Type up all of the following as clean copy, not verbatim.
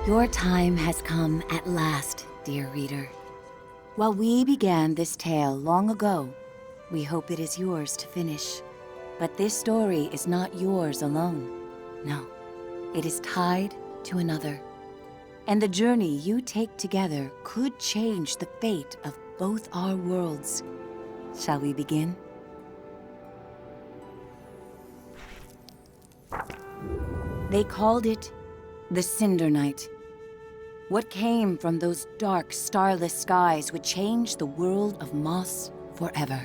Your time has come at last, dear reader. While we began this tale long ago, we hope it is yours to finish. But this story is not yours alone. No, it is tied to another. And the journey you take together could change the fate of both our worlds. Shall we begin? They called it the Cinder Night. What came from those dark, starless skies would change the world of Moss forever.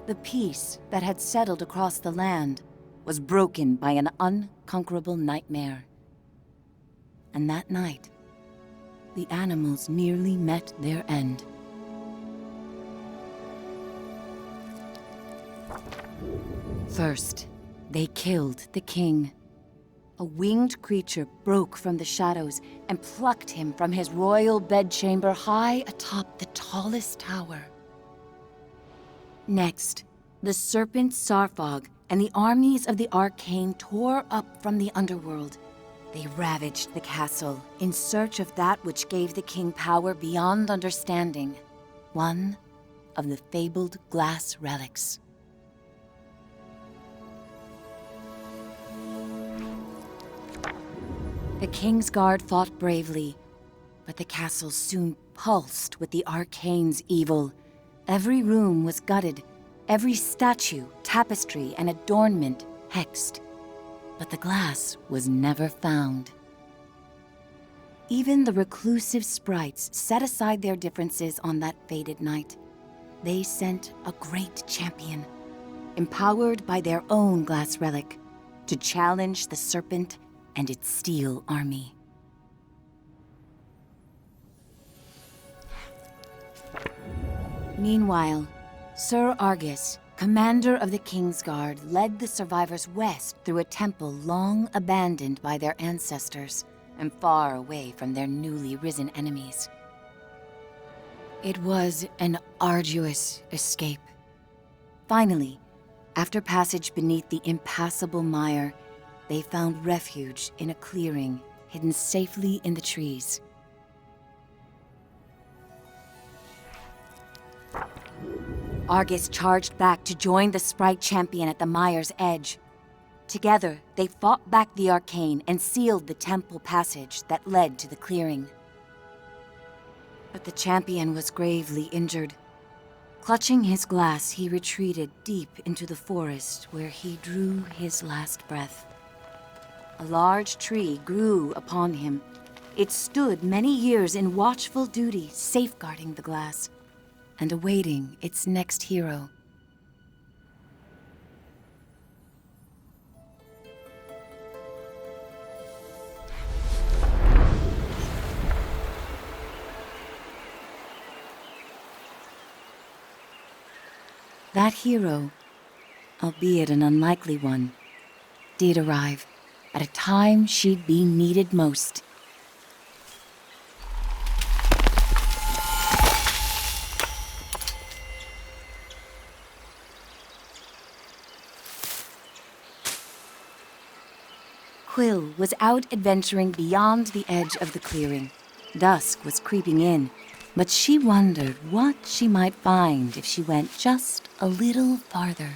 The peace that had settled across the land was broken by an unconquerable nightmare. And that night, the animals nearly met their end. First, they killed the king. A winged creature broke from the shadows and plucked him from his royal bedchamber high atop the tallest tower. Next, the serpent Sarfog and the armies of the Arcane tore up from the underworld. They ravaged the castle in search of that which gave the king power beyond understanding, one of the fabled glass relics. The King's Guard fought bravely, but the castle soon pulsed with the Arcane's evil. Every room was gutted, every statue, tapestry, and adornment hexed. But the glass was never found. Even the reclusive sprites set aside their differences on that fated night. They sent a great champion, empowered by their own glass relic, to challenge the serpent and its steel army. Meanwhile, Sir Argus, commander of the King's Guard, led the survivors west through a temple long abandoned by their ancestors and far away from their newly risen enemies. It was an arduous escape. Finally, after passage beneath the impassable mire, they found refuge in a clearing hidden safely in the trees. Argus charged back to join the sprite champion at the mire's edge. Together, they fought back the Arcane and sealed the temple passage that led to the clearing. But the champion was gravely injured. Clutching his glass, he retreated deep into the forest where he drew his last breath. A large tree grew upon him. It stood many years in watchful duty, safeguarding the glass and awaiting its next hero. That hero, albeit an unlikely one, did arrive at a time she'd be needed most. Quill was out adventuring beyond the edge of the clearing. Dusk was creeping in, but she wondered what she might find if she went just a little farther.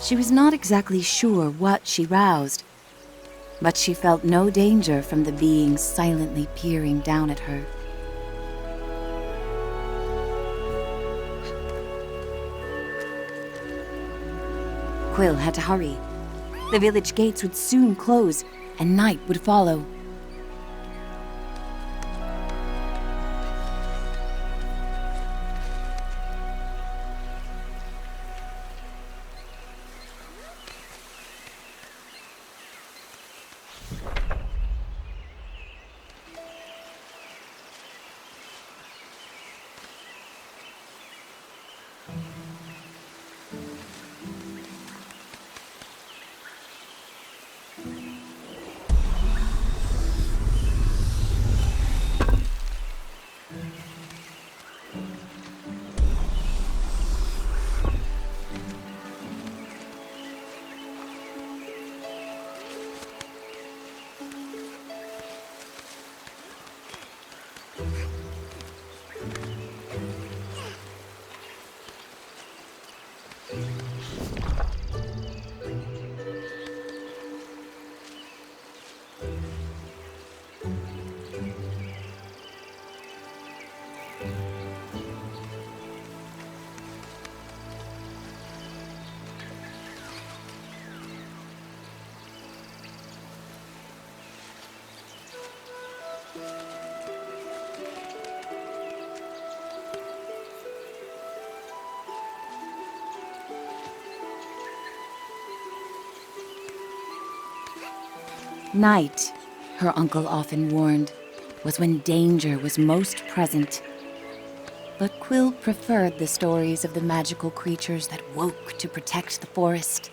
She was not exactly sure what she roused, but she felt no danger from the being silently peering down at her. Quill had to hurry. The village gates would soon close, and night would follow. Night, her uncle often warned, was when danger was most present. But Quill preferred the stories of the magical creatures that woke to protect the forest.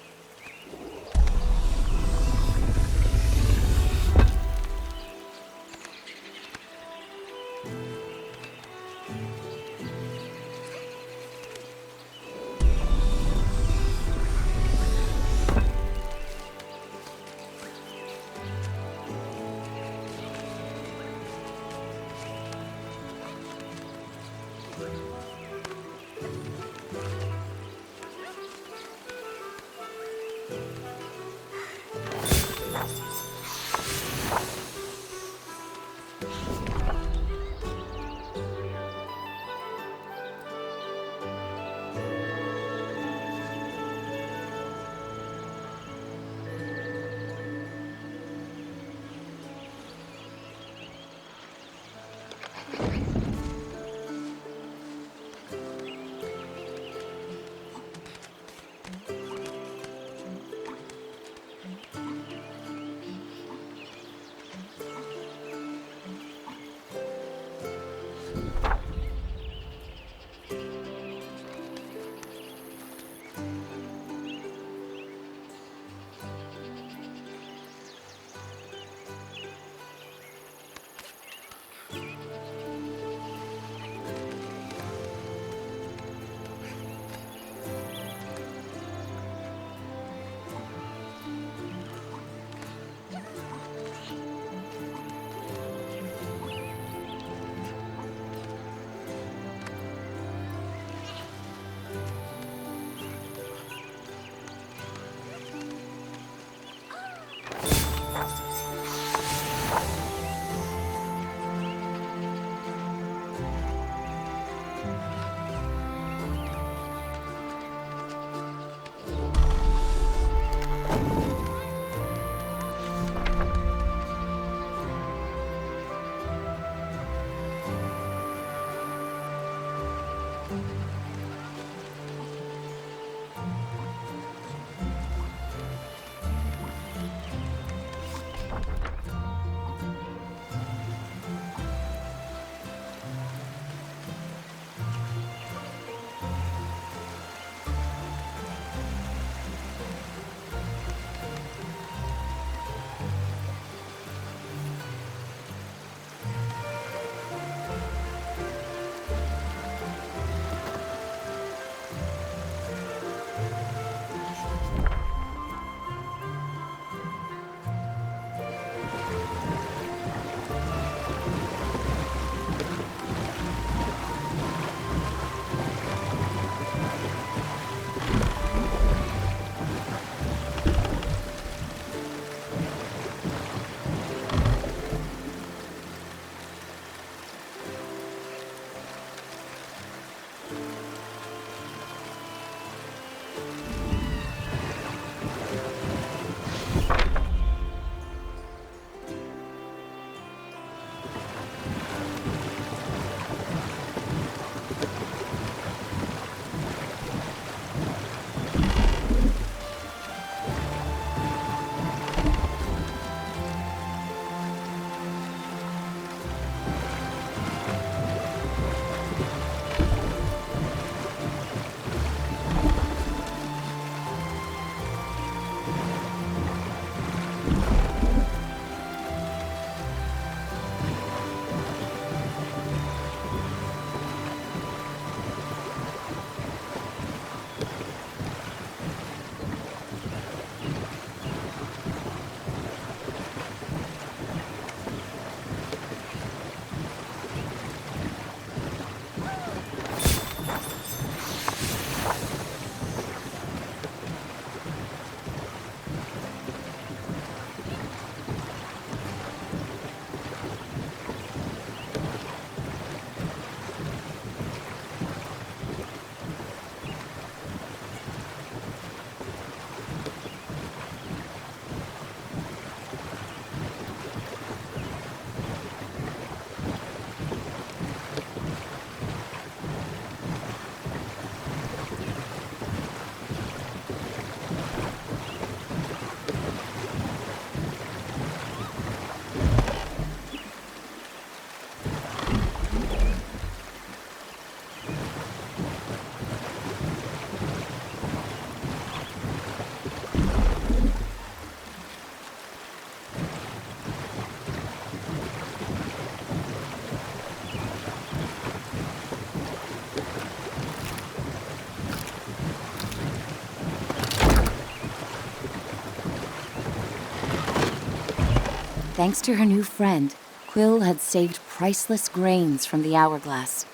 Thanks to her new friend, Quill had saved priceless grains from the hourglass.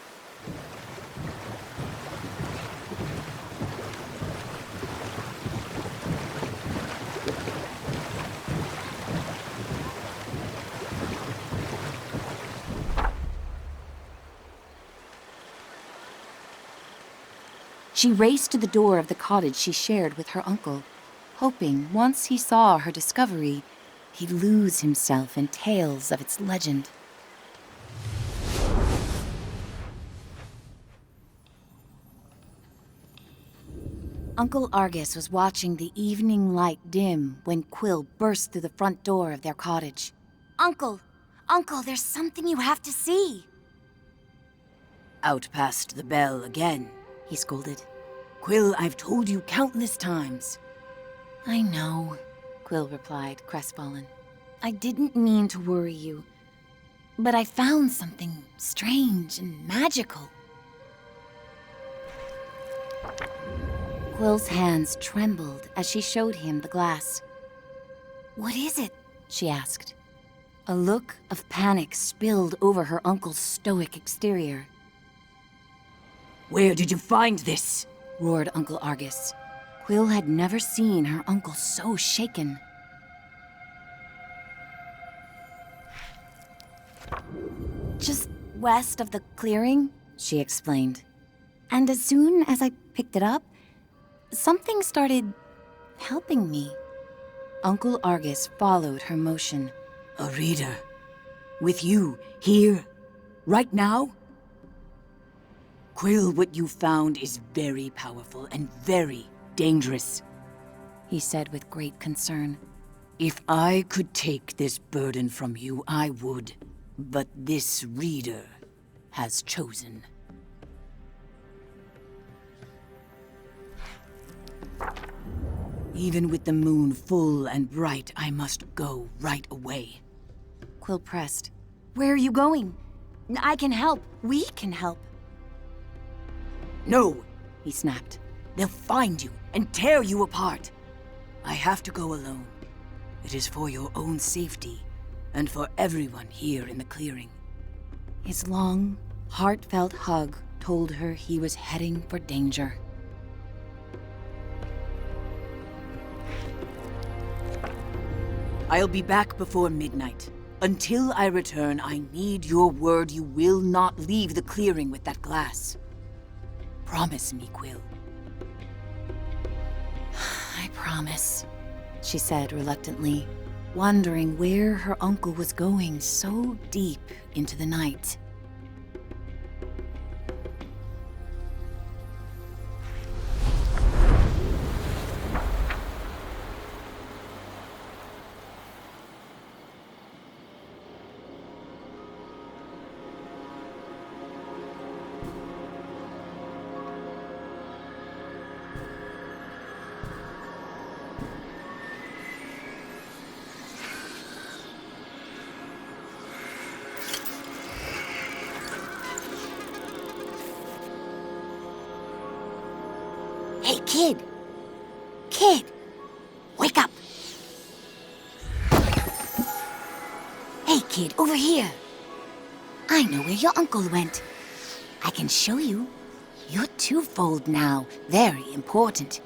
She raced to the door of the cottage she shared with her uncle, hoping once he saw her discovery, he'd lose himself in tales of its legend. Uncle Argus was watching the evening light dim when Quill burst through the front door of their cottage. Uncle! Uncle, there's something you have to see! Out past the bell again, he scolded. Quill, I've told you countless times. I know, Quill replied, crestfallen. I didn't mean to worry you, but I found something strange and magical. Quill's hands trembled as she showed him the glass. What is it? She asked. A look of panic spilled over her uncle's stoic exterior. Where did you find this? Roared Uncle Argus. Quill had never seen her uncle so shaken. Just west of the clearing, she explained. And as soon as I picked it up, something started helping me. Uncle Argus followed her motion. A reader? With you, here, right now? Quill, what you found is very powerful and very dangerous, he said with great concern. If I could take this burden from you, I would. But this reader has chosen. Even with the moon full and bright, I must go right away. Quill pressed. Where are you going? I can help. We can help. No, he snapped. They'll find you and tear you apart. I have to go alone. It is for your own safety and for everyone here in the clearing. His long, heartfelt hug told her he was heading for danger. I'll be back before midnight. Until I return, I need your word you will not leave the clearing with that glass. Promise me, Quill. I promise, she said reluctantly, wondering where her uncle was going so deep into the night. Kid! Kid! Wake up! Hey, kid, over here! I know where your uncle went. I can show you. You're twofold now, very important.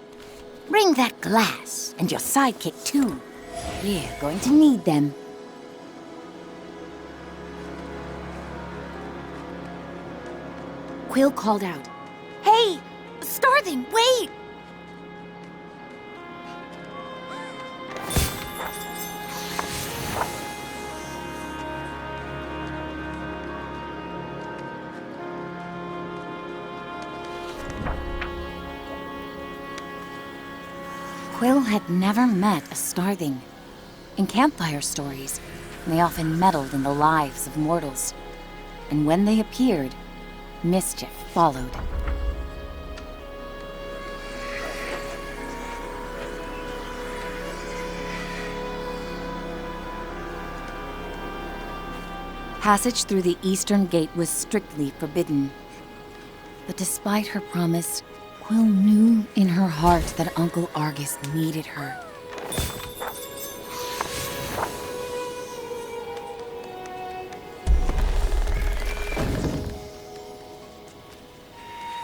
Bring that glass, and your sidekick too. We're going to need them. Quill called out. Hey! Starthing, wait! Quill had never met a Starthing. In campfire stories, they often meddled in the lives of mortals. And when they appeared, mischief followed. Passage through the eastern gate was strictly forbidden. But despite her promise, Quill knew in her heart that Uncle Argus needed her.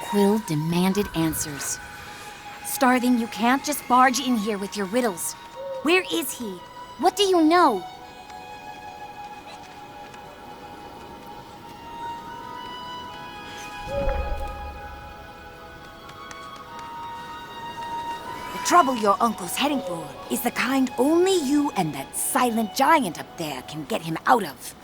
Quill demanded answers. Starthing, you can't just barge in here with your riddles. Where is he? What do you know? The trouble your uncle's heading for is the kind only you and that silent giant up there can get him out of.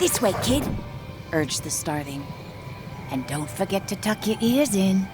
This way, kid, urged the Starthing. And don't forget to tuck your ears in.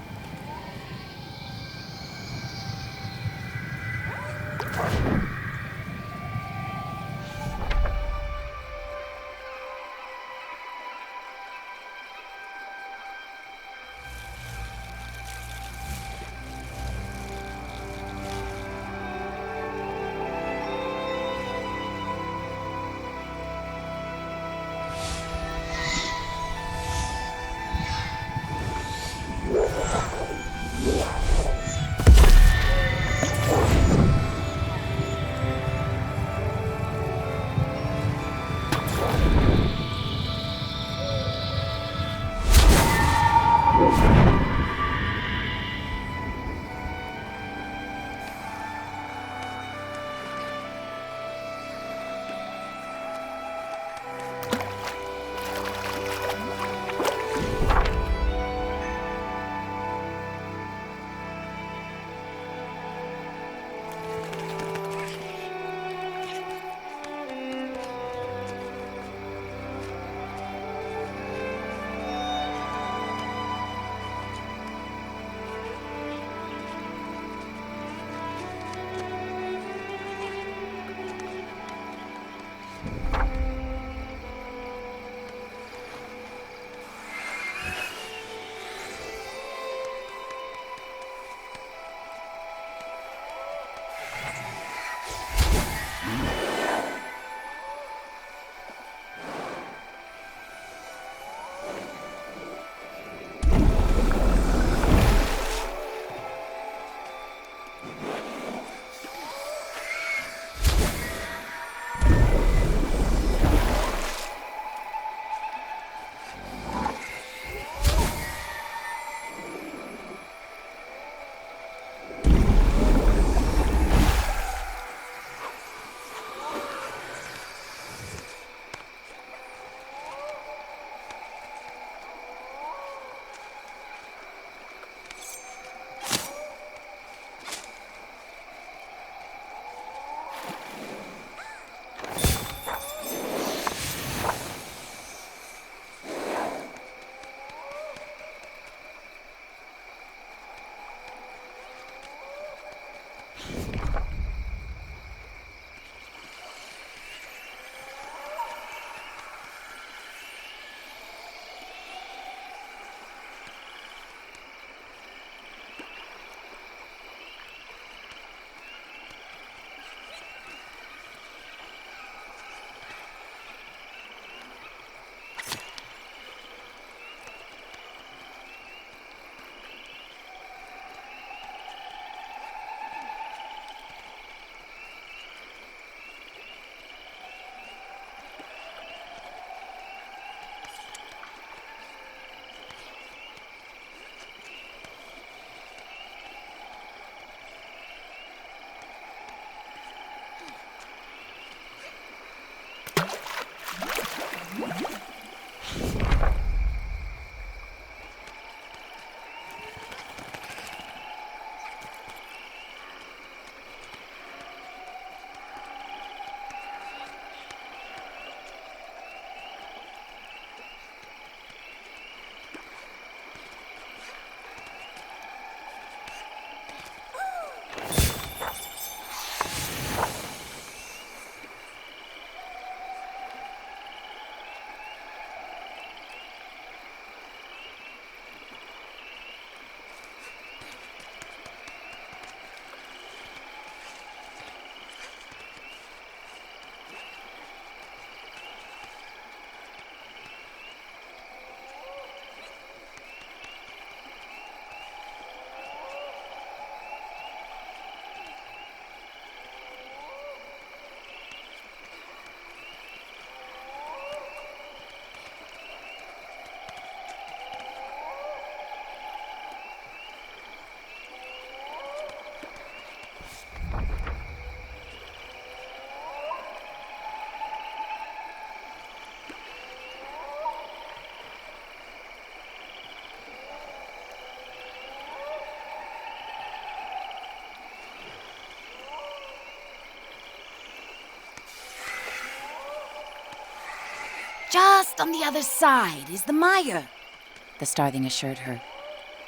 Just on the other side is the mire, the starling assured her.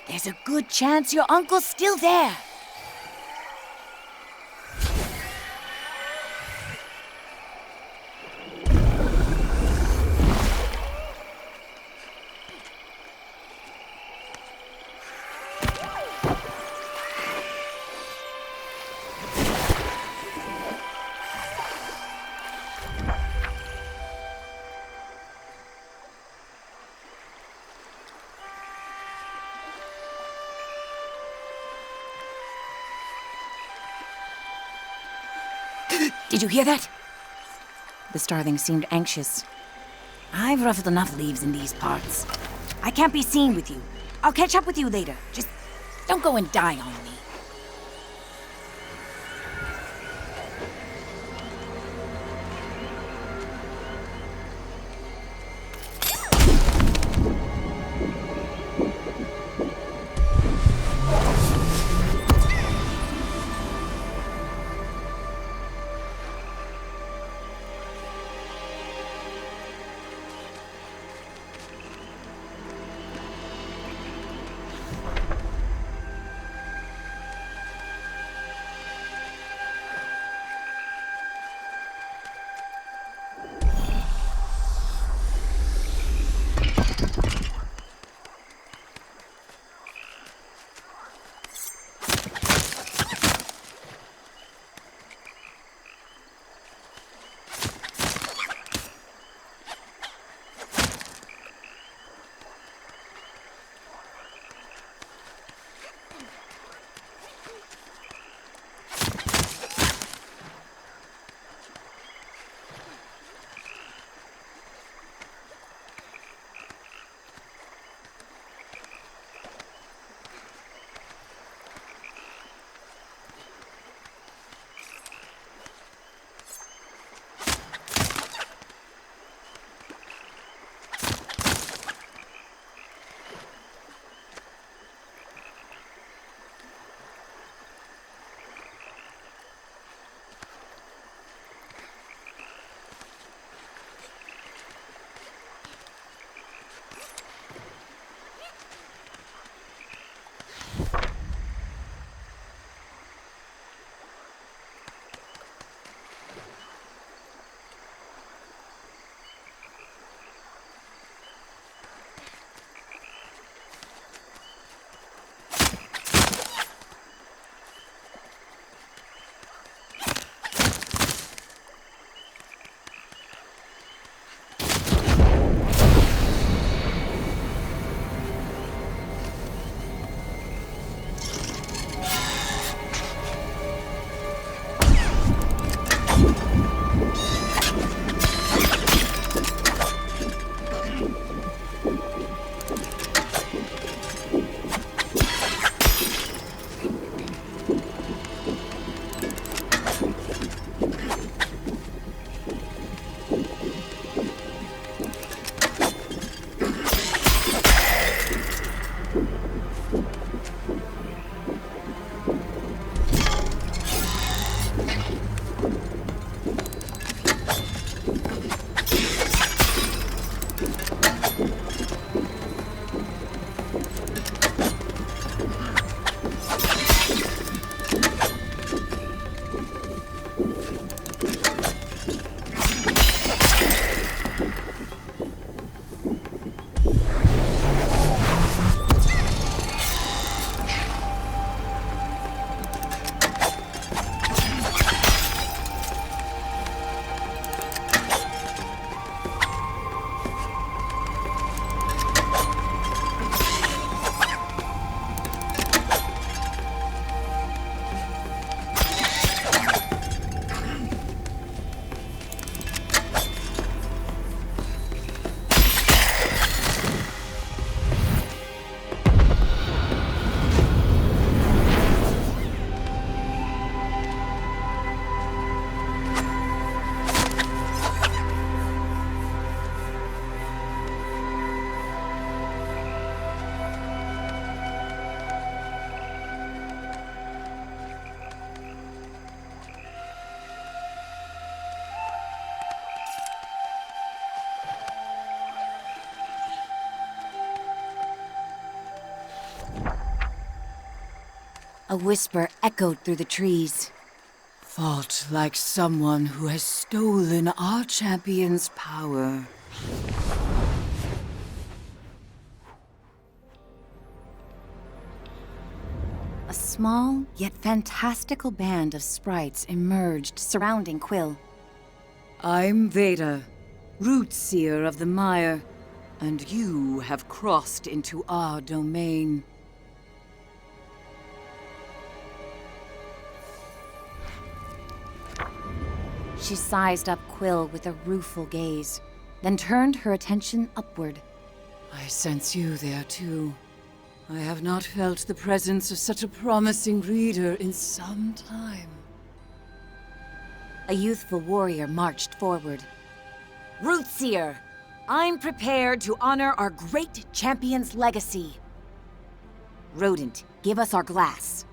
There's a good chance your uncle's still there. Did you hear that? The starling seemed anxious. I've ruffled enough leaves in these parts. I can't be seen with you. I'll catch up with you later. Just don't go and die on me. A whisper echoed through the trees. Fought like someone who has stolen our champion's power. A small, yet fantastical band of sprites emerged, surrounding Quill. I'm Veda, root seer of the mire, and you have crossed into our domain. She sized up Quill with a rueful gaze, then turned her attention upward. I sense you there too. I have not felt the presence of such a promising reader in some time. A youthful warrior marched forward. Rootseer, I'm prepared to honor our great champion's legacy. Rodent, give us our glass.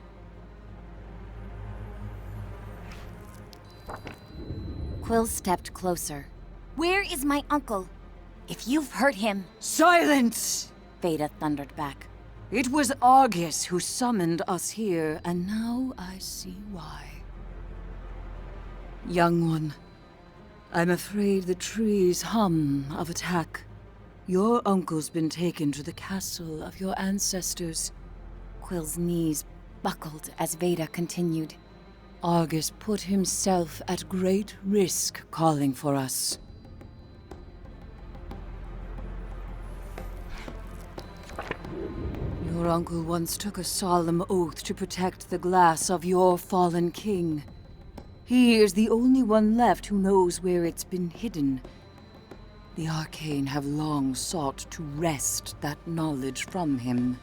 Quill stepped closer. Where is my uncle? If you've hurt him... Silence! Veda thundered back. It was Argus who summoned us here, and now I see why. Young one, I'm afraid the trees hum of attack. Your uncle's been taken to the castle of your ancestors. Quill's knees buckled as Veda continued. Argus put himself at great risk calling for us. Your uncle once took a solemn oath to protect the glass of your fallen king. He is the only one left who knows where it's been hidden. The Arcane have long sought to wrest that knowledge from him.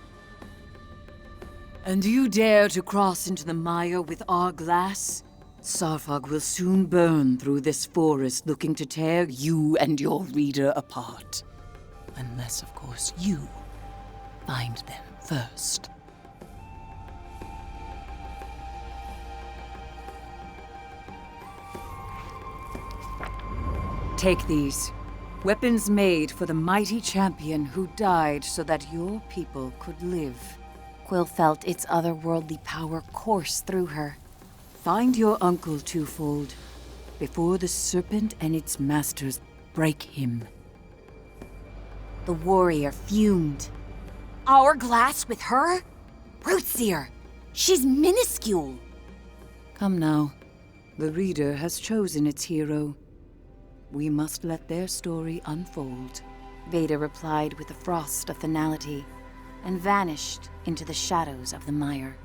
And you dare to cross into the mire with our glass? Sarfog will soon burn through this forest looking to tear you and your reader apart. Unless, of course, you find them first. Take these. Weapons made for the mighty champion who died so that your people could live. Quill felt its otherworldly power course through her. Find your uncle, Twofold, before the serpent and its masters break him. The warrior fumed. Our glass with her? Rootseer! She's minuscule! Come now. The reader has chosen its hero. We must let their story unfold. Veda replied with a frost of finality, and vanished into the shadows of the mire.